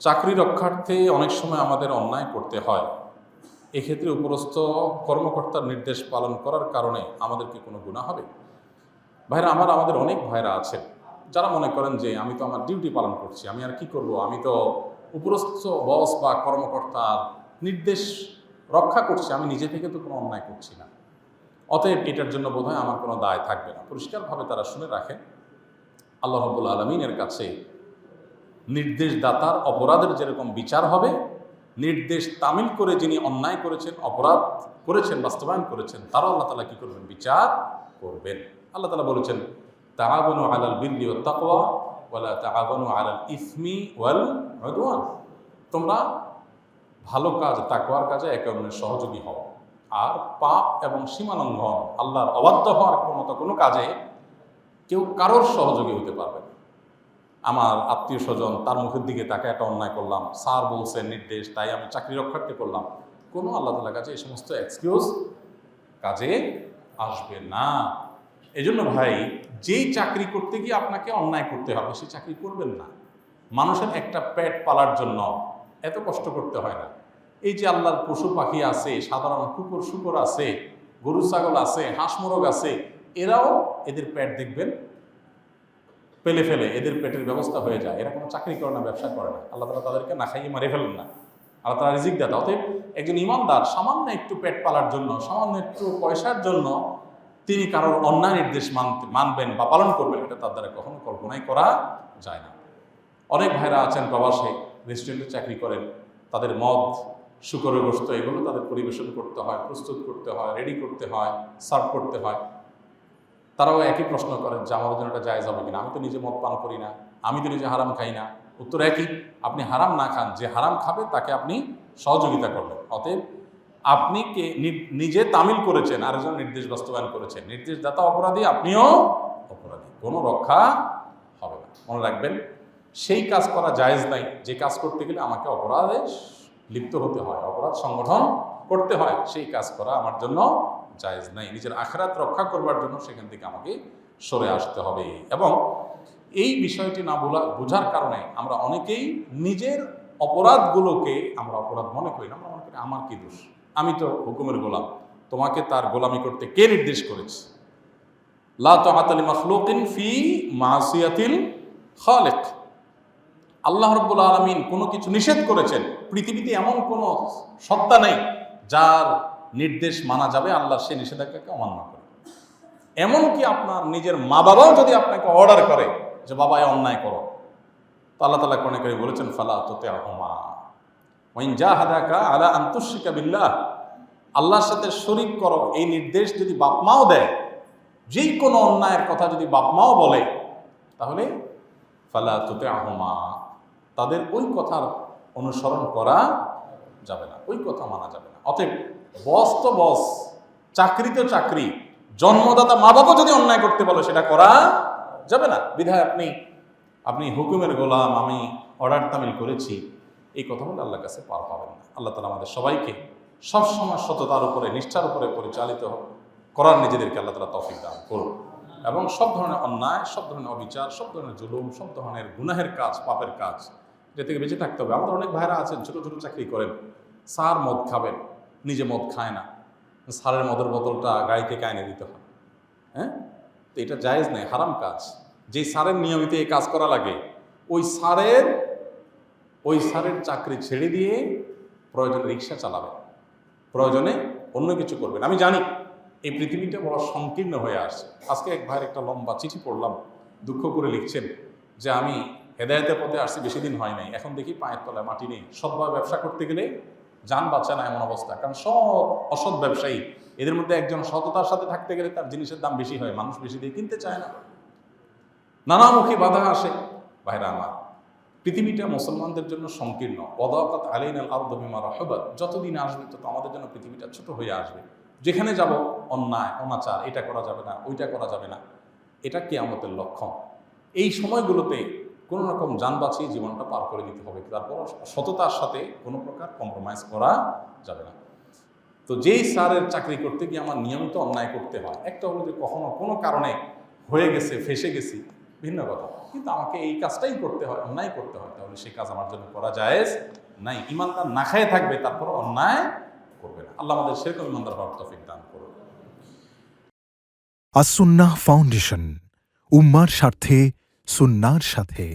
চাকরি রক্ষার্থে অনেক সময় আমাদের অন্যায় করতে হয়। এক্ষেত্রে উপরস্থ কর্মকর্তার নির্দেশ পালন করার কারণে আমাদের কি কোনো গুনাহ হবে? ভাইরা আমাদের অনেক ভাইরা আছেন যারা মনে করেন যে আমি তো আমার ডিউটি পালন করছি, আমি আর কি করব, আমি তো উপরস্থ বস বা কর্মকর্তার নির্দেশ রক্ষা করছি, আমি নিজে থেকে তো কোনো অন্যায় করছি না, অতএব এটার জন্য বোধহয় আমার কোনো দায় থাকবে না। পরিষ্কারভাবে তারা শুনে রাখেন, আল্লাহ রাব্বুল আলামিনের কাছে নির্দেশদাতার অপরাধের যেরকম বিচার হবে, নির্দেশ তামিল করে যিনি অন্যায় করেছেন, অপরাধ করেছেন, বাস্তবায়ন করেছেন, তারাও আল্লাহ তাআলা কি করবেন? বিচার করবেন। আল্লাহ তাআলা বলেছেন, তাআওয়ানু আলাল বিররি ওয়াত তাকওয়া ওয়ালা তাআওয়ানু আলাল ইসমি ওয়াল উদওয়ান। তোমরা ভালো কাজ, তাকওয়ার কাজে একে অন্যের সহযোগী হও, আর পাপ এবং সীমালঙ্ঘন, আল্লাহর অবাধ্য হওয়ার কোনো কাজে কেউ কারোর সহযোগী হতে পারবে না। আমার আত্মীয় স্বজন, তার মুখের দিকে তাকে একটা অন্যায় করলাম, স্যার বলছেন নির্দেশ, তাই আমি চাকরি রক্ষার্থে করলাম, কোনো আল্লাহ তাআলার কাছে এই সমস্ত এক্সকিউজ কাজে আসবে না। এজন্য ভাই, যেই চাকরি করতে গিয়ে আপনাকে অন্যায় করতে হবে সেই চাকরি করবেন না। মানুষের একটা পেট পালার জন্য এত কষ্ট করতে হয় না। এই যে আল্লাহর পশু পাখি আছে, সাধারণ কুকুর শুকুর আছে, গরু ছাগল আছে, হাঁস মোরগ আছে, এরাও এদের পেট দেখবেন পেলে ফেলে এদের পেটের ব্যবস্থা হয়ে যায়। এরা কোনো চাকরি করে না, ব্যবসা করে না, আল্লাহ তাআলা তাদেরকে না খাইয়ে মারে ফেলেন না, আল্লাহ তাআলা রিজিক দাতা। অতএব একজন ইমানদার সামান্য একটু পেট পালার জন্য, সামান্য একটু পয়সার জন্য তিনি কারোর অন্যায় নির্দেশ মানবেন বা পালন করবেন, এটা তার দ্বারা কখনো কল্পনাই করা যায় না। অনেক ভাইরা আছেন প্রবাসে, রেস্টুরেন্টে চাকরি করেন, তাদের মদ, শুকরের গোশত এগুলো তাদের পরিবেশন করতে হয়, প্রস্তুত করতে হয়, রেডি করতে হয়, সার্ভ করতে হয়। তারাও একই প্রশ্ন করেন যে আমাদের জন্য এটা জায়েজ হবে কিনা, আমি তো নিজে মদ পান করি না, আমি তো নিজে হারাম খাই না। উত্তর একই, আপনি হারাম না খান, যে হারাম খাবে তাকে আপনি সহযোগিতা করবেন। অতএব আপনি কে নিজে তামিল করেছেন, আরেকজন নির্দেশ বাস্তবায়ন করেছেন, নির্দেশদাতা অপরাধী, আপনিও অপরাধী, কোনো রক্ষা হবে না। মনে রাখবেন, সেই কাজ করা জায়েজ নাই যে কাজ করতে গেলে আমাকে অপরাধে লিপ্ত হতে হয়, অপরাধ সংগঠন করতে হয়, সেই কাজ করা আমার জন্য জায়েজ নাই। নিজের আখিরাত রক্ষা করবার জন্য সেখান থেকে আমাকে সরে আসতে হবে। এবং এই বিষয়টি না বোঝার কারণে আমরা অনেকেই নিজের অপরাধগুলোকে আমরা অপরাধ মনে করি না। আমরা মনে করি আমার কি দোষ, আমি তো হুকুমের গোলাম, তোমাকে তার গোলামি করতে কে নির্দেশ করেছে? লা তাআতা লিমাখলুকিন ফি মাসিয়াতিল খালিক। আল্লাহ রাব্বুল আলামিন কোনো কিছু নিষেধ করেছেন, পৃথিবীতে এমন কোনো সত্তা নেই যার নির্দেশ মানা যাবে আল্লাহর সেই নিষেধাজ্ঞাকে অমান্য করে। এমনকি আপনার নিজের মা বাবাও যদি আপনাকে অর্ডার করে যে বাবা এ অন্যায় করো, তো আল্লাহ তাআলা কোরআনে কারীমে বলেছেন, ফালা তুতি'হুমা ওয়া ইন জাহাদাকা আলা আন তুশরিকা বিল্লাহ। আল্লাহর সাথে শরীক করো এই নির্দেশ যদি বাপ মাও দেয়, যেই কোনো অন্যায়ের কথা যদি বাপ মাও বলে, তাহলে ফালা তুতি'হুমা, তাদের ওই কথার অনুসরণ করা যাবে না, ওই কথা মানা যাবে না। অতএব বস তো বস, চাকরি তো চাকরি, জন্মদাতা মা বাবা যদি অন্যায় করতে বলে সেটা করা যাবে না। বিধায় আপনি হুকুমের গোলাম, আমি অর্ডার তামিল করেছি, এই কথা বলে আল্লাহর কাছে পার পাবেন না। আল্লাহ তাআলা আমাদের সবাইকে সবসময় সততার উপরে, নিষ্ঠার উপরে পরিচালিত করার নিজেদেরকে আল্লাহ তাআলা তৌফিক দান করুন, এবং সব ধরনের অন্যায়, সব ধরনের অবিচার, সব ধরনের জুলুম, সব ধরনের গুনাহের কাজ, পাপের কাজ, এটা থেকে বেঁচে থাকতে হবে। আমাদের অনেক ভাইরা আছেন ছোটো ছোটো চাকরি করেন, স্যার মদ খাবেন, নিজে মদ খায় না, স্যারের মদের বোতলটা গাড়ি থেকে এনে দিতে হয়। হ্যাঁ, তো এটা জায়েজ নেই, হারাম কাজ। যেই স্যারের নিয়মিত এই কাজ করা লাগে, ওই স্যারের চাকরি ছেড়ে দিয়ে প্রয়োজনে রিক্সা চালাবেন, প্রয়োজনে অন্য কিছু করবেন। আমি জানি এই পৃথিবীটা বড় সংকীর্ণ হয়ে আসছে। আজকে এক ভাইয়ের একটা লম্বা চিঠি পড়লাম, দুঃখ করে লিখছেন যে আমি হেদায়েতের পথে আসছি, বেশি দিন হয় নাই, এখন দেখি পায়ের তলায় মাটি নেই। সৎভাবে ব্যবসা করতে গেলে যান বাঁচে না, এমন অবস্থা। কারণ সব অসৎ ব্যবসায়ী, এদের মধ্যে একজন সততার সাথে থাকতে গেলে তার জিনিসের দাম বেশি হয়, মানুষ বেশি দিয়ে কিনতে চায় না, নানামুখী বাধা আসে। ভাইরা আমার, পৃথিবীটা মুসলমানদের জন্য সংকীর্ণ। ওয়াদাকাত আলাইনাল আরদু বিমা রাহাবাত, যতদিন আসবে তত আমাদের জন্য পৃথিবীটা ছোট হয়ে আসবে। যেখানে যাব অন্যায়, অনাচার, এটা করা যাবে না, ওইটা করা যাবে না, এটা কিয়ামতের লক্ষণ। এই সময়গুলোতে কোনো রকম যান বাঁচিয়ে জীবনটা পার করে দিতে হবে। তারপর সততার সাথে কোনো প্রকার কম্প্রোমাইজ করা যাবে না। তো যেই স্যারের চাকরি করতে গিয়ে আমার নিয়মিত অন্যায় করতে হয়, একটা হলো যে কখনো কোনো কারণে হয়ে গেছে, ফেসে গেছি, ভিন্ন কথা। কিন্তু আমাকে এই কাজটাই করতে হয়, অন্যায় করতে হয়, তাহলে সেই কাজ আমার জন্য করা জায়েজ নাই। ইমানদার না খায় থাকবে, তারপর অন্যায় করবে না। আল্লাহ আমাদের সেরকম ইমানদার হওয়ার তৌফিক দান করুন। আসুন্নাহ ফাউন্ডেশন, উম্মার স্বার্থে সুন্নাহর সাথে।